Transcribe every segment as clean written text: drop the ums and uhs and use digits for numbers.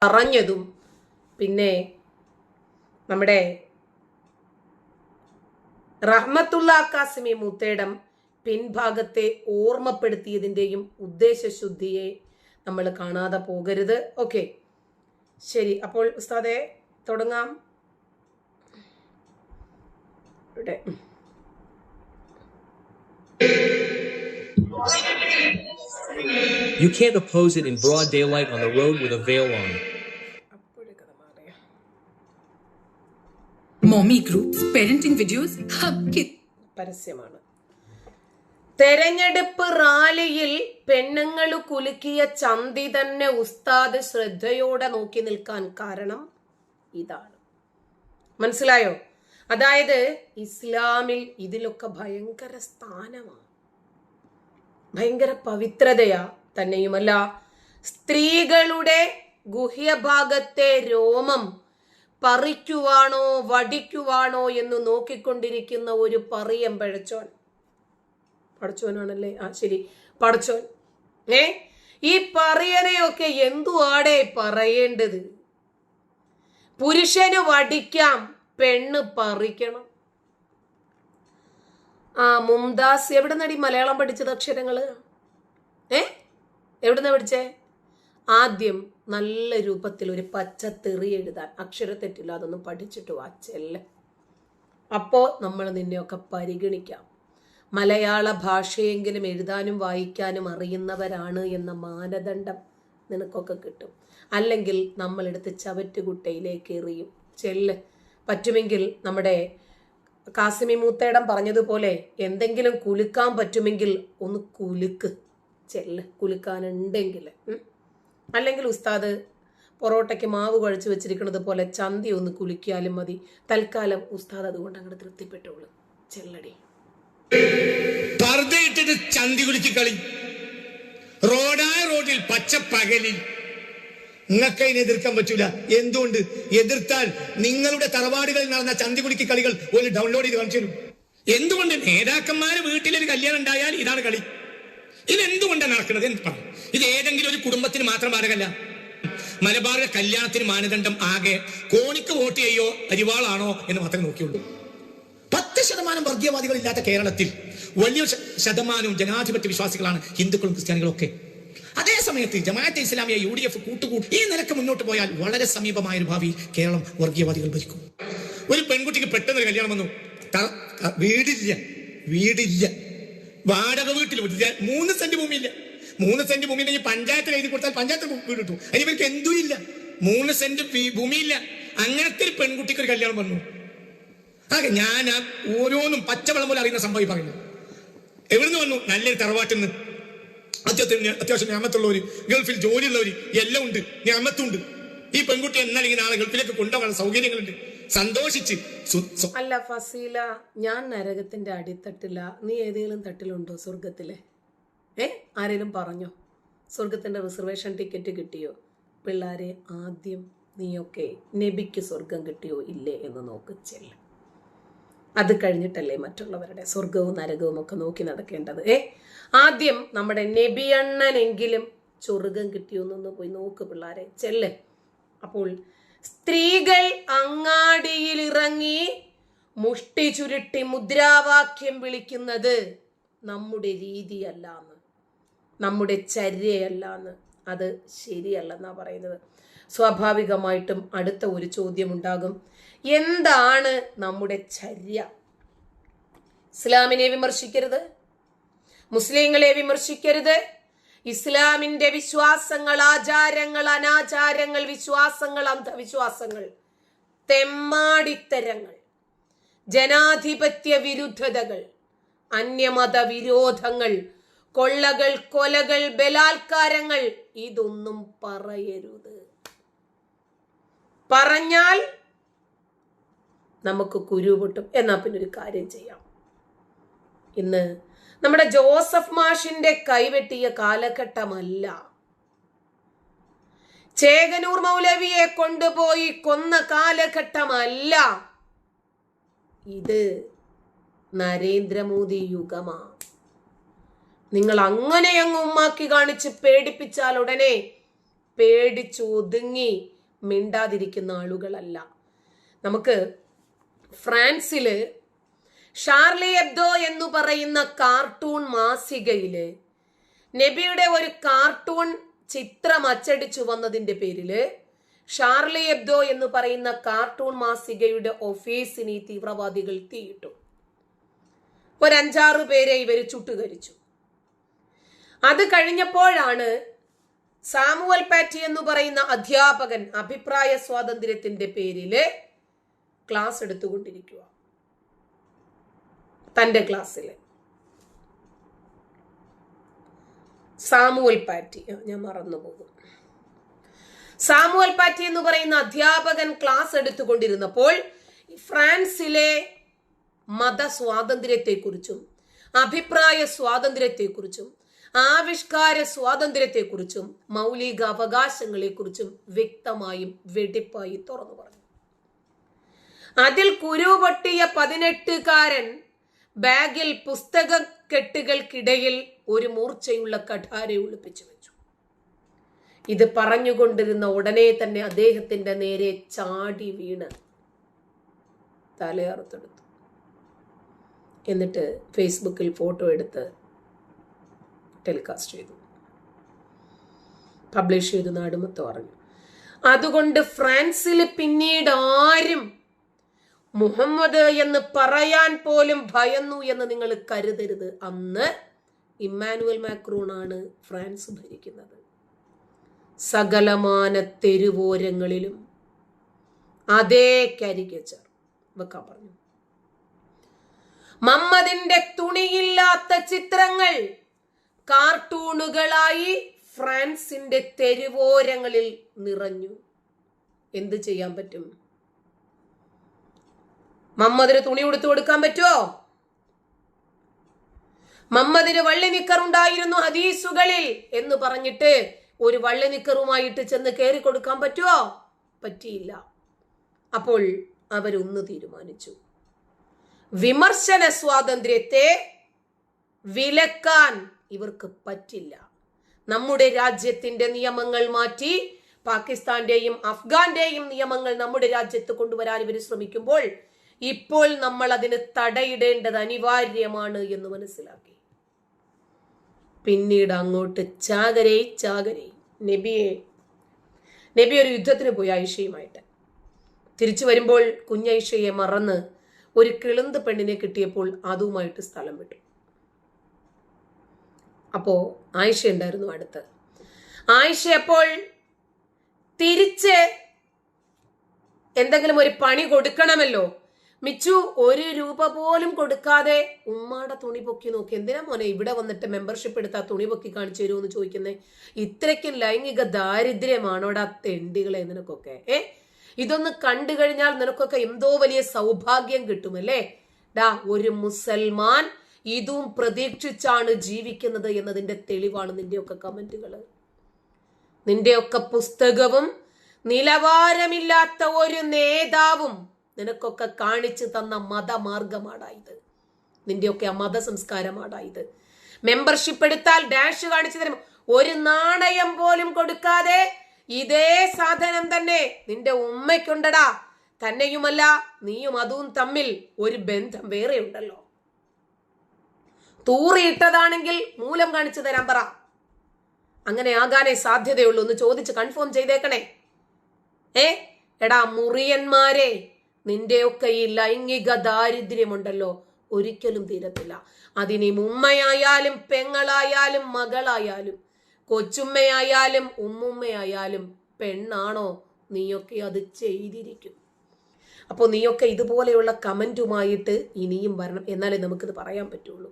പറഞ്ഞതും പിന്നെ നമ്മുടെ റഹ്മത്തുള്ള കാസിമി മൂത്തേടം പിൻഭാഗത്തെ ഓർമ്മപ്പെടുത്തിയതിൻ്റെയും ഉദ്ദേശശുദ്ധിയെ നമ്മൾ കാണാതെ പോകരുത്. ഓക്കെ, ശരി. അപ്പോൾ ഉസ്താദെ തുടങ്ങാം. ഇവിടെ You can't oppose it in broad daylight on the road with a veil on. Mommy groups, parenting videos, പരസ്യമാണ്. തെരഞ്ഞെടുപ്പ് റാലിയിൽ പെണ്ണുങ്ങൾ കുലുക്കിയ ചന്തി തന്നെ ഉസ്താദ് ശ്രദ്ധയോടെ നോക്കി നിൽക്കാൻ കാരണം ഇതാണ്. മനസ്സിലായോ? അതായത് ഇസ്ലാമിൽ ഇതിലൊക്കെ ഭയങ്കര സ്ഥാനമാണ്, ഭയങ്കര പവിത്രതയാ. തന്നെയുമല്ല, സ്ത്രീകളുടെ ഗുഹ്യഭാഗത്തെ രോമം പറിക്കുവാണോ വടിക്കുവാണോ എന്ന് നോക്കിക്കൊണ്ടിരിക്കുന്ന ഒരു പറയം പടച്ചോനാണല്ലേ, ശരി, പടച്ചോൻ. ഈ പറയനെയൊക്കെ എന്തുവാടെ പറയേണ്ടത്? പുരുഷന് വടിക്കാം, പെണ്ണ് പറിക്കണം. മുംതാസ് എവിടെ നടി മലയാളം പഠിച്ചത്? അക്ഷരങ്ങള് എവിടുന്ന പഠിച്ചേ? ആദ്യം നല്ല രൂപത്തിൽ ഒരു പച്ച തെറി എഴുതാൻ അക്ഷരത്തെറ്റില്ല, അതൊന്നും പഠിച്ചിട്ട് വാച്ചല്ലേ. അപ്പോ നമ്മൾ നിന്നെയൊക്കെ പരിഗണിക്കാം. മലയാള ഭാഷയെങ്കിലും എഴുതാനും വായിക്കാനും അറിയുന്നവരാണ് എന്ന മാനദണ്ഡം നിനക്കൊക്കെ കിട്ടും. അല്ലെങ്കിൽ നമ്മളെടുത്ത് ചവറ്റുകുട്ടയിലേക്ക് എറിയും. ചെല്ല്. പറ്റുമെങ്കിൽ നമ്മുടെ കാസിമി മൂത്തേടം പറഞ്ഞതുപോലെ എന്തെങ്കിലും കുലുക്കാൻ പറ്റുമെങ്കിൽ ഒന്ന് കുലുക്ക്. ചെല്ല്, കുലുക്കാനുണ്ടെങ്കിൽ. അല്ലെങ്കിൽ ഉസ്താദ് പൊറോട്ടയ്ക്ക് മാവ് കുഴച്ച് വെച്ചിരിക്കുന്നത് പോലെ ചന്തി ഒന്ന് കുലുക്കിയാലും മതി. തൽക്കാലം ഉസ്താദ് അതുകൊണ്ട് അങ്ങോട്ട് തൃപ്തിപ്പെട്ടോളൂ. ചെല്ലടി. പർദ്ദയിട്ടിട്ട് ചന്തി കുലുക്കി കളി, റോഡിൽ പച്ചപ്പകലിൽ. നിങ്ങൾക്ക് അതിനെ എതിർക്കാൻ പറ്റൂല. എന്തുകൊണ്ട്? എതിർത്താൽ നിങ്ങളുടെ തറവാടുകളിൽ നടന്ന ചന്തി കുലുക്കി കളികൾ ഒരു ഡൗൺലോഡ് ചെയ്ത് കാണിച്ചു തരും. എന്തുകൊണ്ട്? നേതാക്കന്മാര് വീട്ടിലൊരു കല്യാണം ഉണ്ടായാൽ ഇതാണ് കളി. ഇതെന്തുകൊണ്ടാണ് നടക്കുന്നത് എന്ന് പറഞ്ഞു. ഇത് ഏതെങ്കിലും ഒരു കുടുംബത്തിന് മാത്രം ബാധകമല്ല. മലബാറിലെ കല്യാണത്തിന് മാനദണ്ഡം ആകെ കോണിക്ക് വോട്ട് ചെയ്യോ അരിവാളാണോ എന്ന് മാത്രമേ നോക്കിയുള്ളൂ. 10% വർഗീയവാദികൾ ഇല്ലാത്ത കേരളത്തിൽ വലിയ ശതമാനവും ജനാധിപത്യ വിശ്വാസികളാണ് ഹിന്ദുക്കളും ക്രിസ്ത്യാനികളും ഒക്കെ. അതേ സമയത്ത് ജമാഅത്തെ ഇസ്ലാമിയ UDF കൂട്ടുകൂടി ഈ നിലക്ക് മുന്നോട്ട് പോയാൽ വളരെ സമീപമായ ഒരു ഭാവി കേരളം വർഗീയവാദികൾ ഭരിക്കും. ഒരു പെൺകുട്ടിക്ക് പെട്ടെന്ന് കല്യാണം വന്നു, വീടില്ല, വാടക വീട്ടിൽ 3 സെന്റ് ഭൂമിയില്ല. 3 സെന്റ് ഭൂമി ഉണ്ടെങ്കിൽ പഞ്ചായത്തിൽ എഴുതി കൊടുത്താൽ പഞ്ചായത്ത് വീട് കിട്ടും. അതിന് ഇവർക്ക് എന്തും ഇല്ല, 3 സെന്റ് ഭൂമിയില്ല. അങ്ങനത്തെ ഒരു പെൺകുട്ടിക്ക് ഒരു കല്യാണം വന്നു. ഞാൻ ഓരോന്നും പച്ചവെള്ളം പോലെ അറിയുന്ന സംഭവം പറയുന്നു. എവിടുന്ന് വന്നു? നല്ലൊരു തറവാട്ടിൽ നിന്ന്. അത്യാവശ്യം ഞാമത്തുള്ളവര്, ഗൾഫിൽ ജോലിയുള്ളവര് എല്ലാം ഉണ്ട്, ഞാമത്തുണ്ട്. ഈ പെൺകുട്ടി എന്നാലും നാളെ ഗൾഫിലേക്ക് കൊണ്ടുപോകാൻ സൗകര്യങ്ങളുണ്ട്. സന്തോഷിച്ച്. അല്ല ഫസീല, ഞാൻ നരകത്തിന്റെ അടിത്തട്ടില്ല. നീ ഏതെങ്കിലും തട്ടിലുണ്ടോ സ്വർഗത്തിലെ? ആരെങ്കിലും പറഞ്ഞോ സ്വർഗത്തിന്റെ റിസർവേഷൻ ടിക്കറ്റ് കിട്ടിയോ? പിള്ളാരെ, ആദ്യം നീയൊക്കെ നബിക്ക് സ്വർഗം കിട്ടിയോ ഇല്ലേ എന്ന് നോക്ക്. ചെല്ല്. അത് കഴിഞ്ഞിട്ടല്ലേ മറ്റുള്ളവരുടെ സ്വർഗവും നരകവും ഒക്കെ നോക്കി നടക്കേണ്ടത്. ആദ്യം നമ്മുടെ നബിയണ്ണനെങ്കിലും സ്വർഗം കിട്ടിയോന്നൊന്ന് പോയി നോക്ക് പിള്ളാരെ. ചെല്ല്. അപ്പോൾ സ്ത്രീകൾ അങ്ങാടിയിൽ ഇറങ്ങി മുഷ്ടി ചുരുട്ടി മുദ്രാവാക്യം വിളിക്കുന്നത് നമ്മുടെ രീതിയല്ലാന്ന്, നമ്മുടെ ചര്യയല്ലാന്ന്, അത് ശരിയല്ലെന്നാ പറയുന്നത്. സ്വാഭാവികമായിട്ടും അടുത്ത ഒരു ചോദ്യം ഉണ്ടാകും, എന്താണ് നമ്മുടെ ചര്യ? ഇസ്ലാമിനെ വിമർശിക്കരുത്, മുസ്ലിങ്ങളെ വിമർശിക്കരുത്. ഇസ്ലാമിന്റെ വിശ്വാസങ്ങൾ, ആചാരങ്ങൾ, അനാചാരങ്ങൾ, വിശ്വാസങ്ങൾ, അന്ധവിശ്വാസങ്ങൾ, തെമ്മാടിത്തരങ്ങൾ, ജനാധിപത്യ വിരുദ്ധതകൾ, അന്യമത വിരോധങ്ങൾ, കൊള്ളകൾ, കൊലകൾ, ബലാത്കാരങ്ങൾ, ഇതൊന്നും പറയരുത്. പറഞ്ഞാൽ നമുക്ക് കുരു പൊട്ടും. എന്നാ പിന്നെ ഒരു കാര്യം ചെയ്യാം. ഇന്ന് നമ്മുടെ ജോസഫ് മാഷിന്റെ കൈവെട്ടിയ കാലഘട്ടമല്ല, ചേകനൂർ മൗലവിയെ കൊണ്ടുപോയി കൊന്ന കാലഘട്ടമല്ല, ഇത് നരേന്ദ്രമോദി യുഗമാ. നിങ്ങൾ അങ്ങനെ അങ്ങ് ഉമ്മാക്കി കാണിച്ച് പേടിപ്പിച്ചാൽ ഉടനെ പേടിച്ചൊതുങ്ങി മിണ്ടാതിരിക്കുന്ന ആളുകളല്ല. നമുക്ക് ഫ്രാൻസില് ഷാർലി എബ്ദോ എന്ന് പറയുന്ന കാർട്ടൂൺ മാസികയില് നബിയുടെ ഒരു കാർട്ടൂൺ ചിത്രം അച്ചടിച്ചു വന്നതിന്റെ പേരില് ഷാർലി എബ്ദോ എന്ന് പറയുന്ന കാർട്ടൂൺ മാസികയുടെ ഓഫീസിന് ഈ തീവ്രവാദികൾ തീയിട്ടു. 5-6 പേരെ ഇവര് ചുട്ടുകരിച്ചു. അത് കഴിഞ്ഞപ്പോഴാണ് സാമുവൽ പാറ്റി എന്ന് പറയുന്ന അധ്യാപകൻ അഭിപ്രായ സ്വാതന്ത്ര്യത്തിന്റെ പേരില് ക്ലാസ് എടുത്തുകൊണ്ടിരിക്കുക. തന്റെ ക്ലാസ്സില് സാമുവൽ പാറ്റി, ഞാൻ മറന്നുപോകും, സാമുവൽ പാറ്റി എന്ന് പറയുന്ന അധ്യാപകൻ ക്ലാസ് എടുത്തുകൊണ്ടിരുന്നപ്പോൾ ഫ്രാൻസിലെ മതസ്വാതന്ത്ര്യത്തെക്കുറിച്ചും അഭിപ്രായ സ്വാതന്ത്ര്യത്തെക്കുറിച്ചും ആവിഷ്കാര സ്വാതന്ത്ര്യത്തെക്കുറിച്ചും മൗലിക അവകാശങ്ങളെക്കുറിച്ചും വ്യക്തമായും വെടിപ്പായി തുറന്നു പറഞ്ഞു. അതിൽ കുരുപൊട്ടിയ 18കാരൻ ബാഗിൽ പുസ്തക കെട്ടുകൾക്കിടയിൽ ഒരു മൂർച്ചയുള്ള കഠാര ഒളിപ്പിച്ചു വെച്ചു. ഇത് പറഞ്ഞുകൊണ്ടിരുന്ന ഉടനെ തന്നെ അദ്ദേഹത്തിന്റെ നേരെ ചാടി വീണ് തലയറുത്തെടുത്തു. എന്നിട്ട് ഫേസ്ബുക്കിൽ ഫോട്ടോ എടുത്ത് ടെലികാസ്റ്റ് ചെയ്തു, പബ്ലിഷ് ചെയ്തു, നാടുമൊത്തം അറിഞ്ഞു. അതുകൊണ്ട് ഫ്രാൻസിൽ പിന്നീട് ആരും മുഹമ്മദ് എന്ന് പറയാൻ പോലും ഭയന്നു എന്ന് നിങ്ങൾ കരുതരുത്. അന്ന് ഇമ്മാനുവൽ മാക്രോൺ ആണ് ഫ്രാൻസ് ഭരിക്കുന്നത്. സകലമാന തെരുവോരങ്ങളിലും അതേ കാരിക്കേച്ചർ വെക്കാൻ പറഞ്ഞു. മുഹമ്മദിന്റെ തുണിയില്ലാത്ത ചിത്രങ്ങൾ കാർട്ടൂണുകളായി ഫ്രാൻസിന്റെ തെരുവോരങ്ങളിൽ നിറഞ്ഞു. എന്ത് ചെയ്യാൻ പറ്റും? മുഹമ്മദിന് തുണി ഉടുത്തു കൊടുക്കാൻ പറ്റുമോ? മുഹമ്മദിന് വള്ളി നിക്കറുണ്ടായിരുന്നു ഹദീസുകളിൽ എന്ന് പറഞ്ഞിട്ട് ഒരു വള്ളി നിക്കറുമായിട്ട് ചെന്ന് കയറി കൊടുക്കാൻ പറ്റുമോ? പറ്റിയില്ല. അപ്പോൾ അവരൊന്ന് തീരുമാനിച്ചു, വിമർശന സ്വാതന്ത്ര്യത്തെ വിലക്കാൻ ഇവർക്ക് പറ്റില്ല. നമ്മുടെ രാജ്യത്തിന്റെ നിയമങ്ങൾ മാറ്റി പാകിസ്ഥാന്റെയും അഫ്ഗാന്റെയും നിയമങ്ങൾ നമ്മുടെ രാജ്യത്ത് കൊണ്ടുവരാൻ ഇവർ ശ്രമിക്കുമ്പോൾ ഇപ്പോൾ നമ്മൾ അതിന് തടയിടേണ്ടത് അനിവാര്യമാണ് എന്ന് മനസ്സിലാക്കി. പിന്നീട് അങ്ങോട്ട് ചാകരേ നബി ഒരു യുദ്ധത്തിന് പോയി ആയിഷയുമായിട്ട്. തിരിച്ചു വരുമ്പോൾ കുഞ്ഞൈഷയെ മറന്ന് ഒരു കിളുന്ത് പെണ്ണിനെ കിട്ടിയപ്പോൾ അതുമായിട്ട് സ്ഥലം വിട്ടു. അപ്പോ ആയിഷ ഉണ്ടായിരുന്നു അടുത്ത്. ആയിഷ അപ്പോൾ തിരിച്ച് എന്തെങ്കിലും ഒരു പണി കൊടുക്കണമല്ലോ. മിച്ചു 1 രൂപ പോലും കൊടുക്കാതെ ഉമ്മാടെ തുണി പൊക്കി നോക്കി. എന്തിനാ മോനെ ഇവിടെ വന്നിട്ട് മെമ്പർഷിപ്പ് എടുത്താ തുണി പൊക്കി കാണിച്ചു തരുമോ എന്ന് ചോദിക്കുന്നേ? ഇത്രയ്ക്കും ലൈംഗിക ദാരിദ്ര്യമാണോടാ തെണ്ടികളെ നിനക്കൊക്കെ? ഇതൊന്ന് കണ്ടു കഴിഞ്ഞാൽ നിനക്കൊക്കെ എന്തോ വലിയ സൗഭാഗ്യം കിട്ടുമല്ലേ? ഒരു മുസൽമാൻ ഇതും പ്രതീക്ഷിച്ചാണ് ജീവിക്കുന്നത് എന്നതിന്റെ തെളിവാണ് നിന്റെയൊക്കെ കമന്റുകൾ, നിന്റെയൊക്കെ പുസ്തകവും നിലവാരമില്ലാത്ത ഒരു നേതാവും നിനക്കൊക്കെ കാണിച്ചു തന്ന മതമാർഗമാടായത്. നിന്റെയൊക്കെ ആ മത സംസ്കാരമാടായത്. മെമ്പർഷിപ്പ് എടുത്താൽ ഡാഷ് കാണിച്ചു തരും. ഒരു നാണയം പോലും കൊടുക്കാതെ ഇതേ സാധനം തന്നെ നിന്റെ ഉമ്മയ്ക്കുണ്ടടാ. തന്നെയുമല്ല, നീയും അതും തമ്മിൽ ഒരു ബന്ധം വേറെ ഉണ്ടല്ലോ. തൂറിയിട്ടതാണെങ്കിൽ മൂലം കാണിച്ചു തരാൻ പറ. അങ്ങനെ ആകാനേ സാധ്യതയുള്ളൂ. ഒന്ന് ചോദിച്ച് കൺഫേം ചെയ്തേക്കണേ. എടാ മുറിയന്മാരെ, നിന്റെയൊക്കെ ഈ ലൈംഗിക ദാരിദ്ര്യമുണ്ടല്ലോ ഒരിക്കലും തീരത്തില്ല. അതിനി ഉമ്മയായാലും പെങ്ങളായാലും മകളായാലും കൊച്ചുമ്മയായാലും ഉമ്മുമ്മയായാലും പെണ്ണാണോ നീയൊക്കെ അത് ചെയ്തിരിക്കും. അപ്പോൾ നീയൊക്കെ ഇതുപോലെയുള്ള കമന്റുമായിട്ട് ഇനിയും വരണം, എന്നാലേ നമുക്കിത് പറയാൻ പറ്റുള്ളൂ.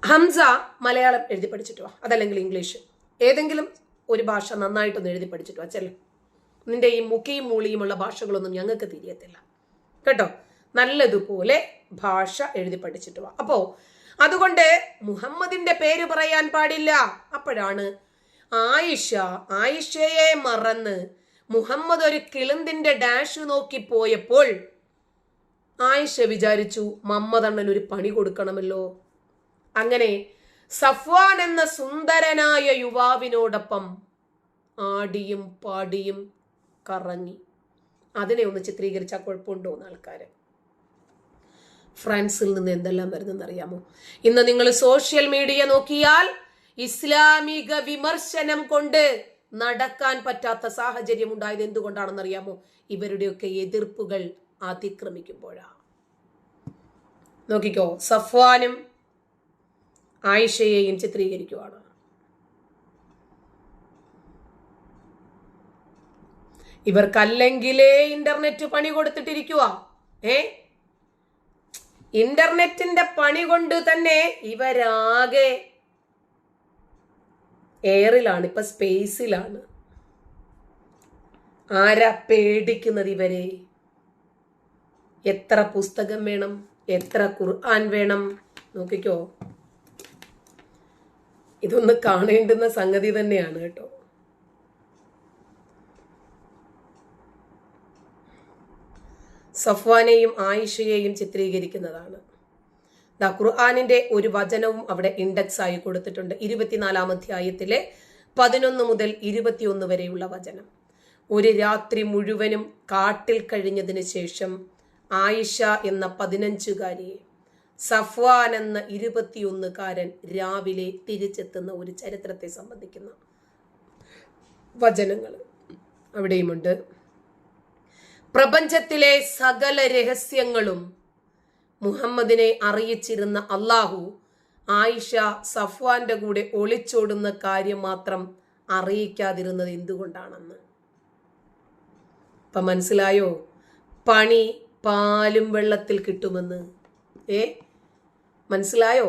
ഹംസ മലയാളം എഴുതി പഠിച്ചിട്ട് വാ, അതല്ലെങ്കിൽ ഇംഗ്ലീഷ്, ഏതെങ്കിലും ഒരു ഭാഷ നന്നായിട്ടൊന്ന് എഴുതി പഠിച്ചിട്ട് വാ. ചെല്ലു, നിന്റെ ഈ മുക്കിയും മൂളിയുമുള്ള ഭാഷകളൊന്നും ഞങ്ങൾക്ക് തിരിയത്തില്ല കേട്ടോ. നല്ലതുപോലെ ഭാഷ എഴുതി പഠിച്ചിട്ട് വാ. അപ്പോ അതുകൊണ്ട് മുഹമ്മദിന്റെ പേര് പറയാൻ പാടില്ല. അപ്പോഴാണ് ആയിഷയെ മറന്ന് മുഹമ്മദ് ഒരു കിളുന്തിന്റെ ഡാഷ് നോക്കി പോയപ്പോൾ ആയിഷ വിചാരിച്ചു മമ്മദണ്ണൻ ഒരു പണി കൊടുക്കണമല്ലോ. അങ്ങനെ സഫ്വാൻ എന്ന സുന്ദരനായ യുവാവിനോടൊപ്പം ആടിയും പാടിയും കറങ്ങി. അതിനെ ഒന്ന് ചിത്രീകരിച്ചാൽ കുഴപ്പമുണ്ടോ എന്ന് ആൾക്കാര്. ഫ്രാൻസിൽ നിന്ന് എന്തെല്ലാം വരുന്നെന്നറിയാമോ? ഇന്ന് നിങ്ങൾ സോഷ്യൽ മീഡിയ നോക്കിയാൽ ഇസ്ലാമിക വിമർശനം കൊണ്ട് നടക്കാൻ പറ്റാത്ത സാഹചര്യം ഉണ്ടായത് എന്തുകൊണ്ടാണെന്നറിയാമോ? ഇവരുടെയൊക്കെ എതിർപ്പുകൾ അതിക്രമിക്കുമ്പോഴാ. നോക്കിക്കോ, സഫ്വാനും ആയിഷയെയും ചിത്രീകരിക്കുവാണ്. ഇവർക്കല്ലെങ്കിലേ ഇന്റർനെറ്റ് പണി കൊടുത്തിട്ടിരിക്കുക. ഇന്റർനെറ്റിന്റെ പണി കൊണ്ട് തന്നെ ഇവരാകെ എയറിലാണ്, ഇപ്പൊ സ്പേസിലാണ്. ആരാ പേടിക്കുന്നത് ഇവരെ? എത്ര പുസ്തകം വേണം, എത്ര ഖുർആൻ വേണം? നോക്കിക്കോ, ഇതൊന്ന് കാണേണ്ടുന്ന സംഗതി തന്നെയാണ് കേട്ടോ. സഫ്വാനെയും ആയിഷയെയും ചിത്രീകരിക്കുന്നതാണ്. ഖുർആനിന്റെ ഒരു വചനവും അവിടെ ഇൻഡെക്സ് ആയി കൊടുത്തിട്ടുണ്ട്. 24-ാം അധ്യായത്തിലെ 11 മുതൽ 21 വരെയുള്ള വചനം. ഒരു രാത്രി മുഴുവനും കാട്ടിൽ കഴിഞ്ഞതിന് ശേഷം ആയിഷ എന്ന 15-കാരിയെ സഫ്വാൻ എന്ന 21-കാരൻ രാവിലെ തിരിച്ചെത്തുന്ന ഒരു ചരിത്രത്തെ സംബന്ധിക്കുന്ന വചനങ്ങൾ അവിടെയുമുണ്ട്. പ്രപഞ്ചത്തിലെ സകല രഹസ്യങ്ങളും മുഹമ്മദിനെ അറിയിച്ചിരുന്ന അള്ളാഹു ആയിഷ സഫ്വാന്റെ കൂടെ ഒളിച്ചോടുന്ന കാര്യം മാത്രം അറിയിക്കാതിരുന്നത് എന്തുകൊണ്ടാണെന്ന്. ഇപ്പൊ മനസ്സിലായോ? പണി പാലും വെള്ളത്തിൽ കിട്ടുമെന്ന്. മനസ്സിലായോ?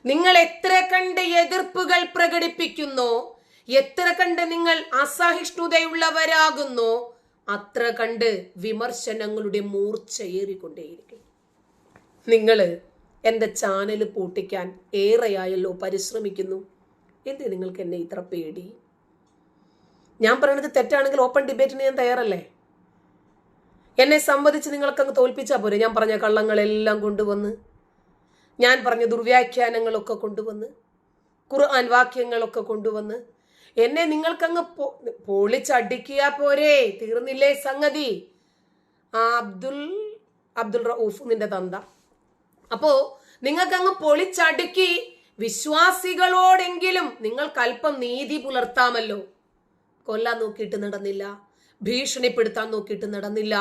നിങ്ങൾ എത്ര കണ്ട് എതിർപ്പുകൾ പ്രകടിപ്പിക്കുന്നോ, എത്ര കണ്ട് നിങ്ങൾ അസഹിഷ്ണുതയുള്ളവരാകുന്നോ, അത്ര കണ്ട് വിമർശനങ്ങളുടെ മൂർച്ചയേറിക്കൊണ്ടേയിരിക്കും. നിങ്ങൾ എൻ്റെ ചാനൽ പൂട്ടിക്കാൻ ഏറെയായല്ലോ പരിശ്രമിക്കുന്നു. എന്തേ നിങ്ങൾക്ക് എന്നെ ഇത്ര പേടി? ഞാൻ പറയണത് തെറ്റാണെങ്കിൽ ഓപ്പൺ ഡിബേറ്റിന് ഞാൻ തയ്യാറല്ലേ? എന്നെ സംബന്ധിച്ച് നിങ്ങൾക്കങ്ങ് തോൽപ്പിച്ചാൽ പോരെ. ഞാൻ പറഞ്ഞ കള്ളങ്ങളെല്ലാം കൊണ്ടുവന്ന്, ഞാൻ പറഞ്ഞ ദുർവ്യാഖ്യാനങ്ങളൊക്കെ കൊണ്ടുവന്ന്, ഖുർആൻ വാക്യങ്ങളൊക്കെ കൊണ്ടുവന്ന് എന്നെ നിങ്ങൾക്കങ്ങ് പൊളിച്ചടിക്കുക പോരെ. തീർന്നില്ലേ സംഗതി? അബ്ദുൽ റഊഫ് നിന്റെ തന്ത. അപ്പോ നിങ്ങൾക്കങ്ങ് പൊളിച്ചടുക്കി വിശ്വാസികളോടെങ്കിലും നിങ്ങൾക്കല്പം നീതി പുലർത്താമല്ലോ. കൊല്ലാൻ നോക്കിയിട്ട് നടന്നില്ല, ഭീഷണിപ്പെടുത്താൻ നോക്കിയിട്ട് നടന്നില്ല,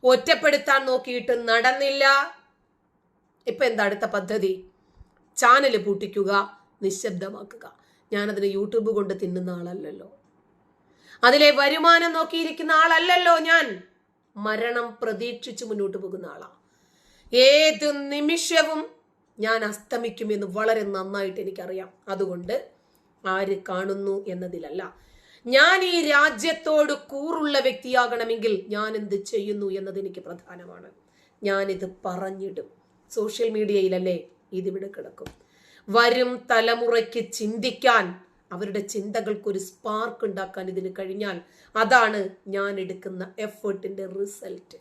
ഒറ്റപ്പെടുത്താൻ നോക്കിയിട്ട് നടന്നില്ല. ഇപ്പൊ എന്താ അടുത്ത പദ്ധതി? ചാനൽ പൂട്ടിക്കുക, നിശബ്ദമാക്കുക. ഞാനതിന് യൂട്യൂബ് കൊണ്ട് തിന്നുന്ന ആളല്ലല്ലോ, അതിലെ വരുമാനം നോക്കിയിരിക്കുന്ന ആളല്ലല്ലോ ഞാൻ. മരണം പ്രതീക്ഷിച്ച് മുന്നോട്ട് പോകുന്ന ആളാ. ഏത് നിമിഷവും ഞാൻ അസ്തമിക്കുമെന്ന് വളരെ നന്നായിട്ട് എനിക്കറിയാം. അതുകൊണ്ട് ആര് കാണുന്നു എന്നതിലല്ല, ഞാൻ ഈ രാജ്യത്തോട് കൂറുള്ള വ്യക്തിയാകണമെങ്കിൽ ഞാൻ എന്ത് ചെയ്യുന്നു എന്നത് എനിക്ക് പ്രധാനമാണ്. ഞാനിത് പറഞ്ഞിടും. സോഷ്യൽ മീഡിയയിലല്ലേ ഇതിവിടെ കിടക്കും. വരും തലമുറയ്ക്ക് ചിന്തിക്കാൻ, അവരുടെ ചിന്തകൾക്കൊരു സ്പാർക്ക് ഉണ്ടാക്കാൻ ഇതിന് കഴിഞ്ഞാൽ അതാണ് ഞാൻ എടുക്കുന്ന എഫേർട്ടിന്റെ റിസൾട്ട്.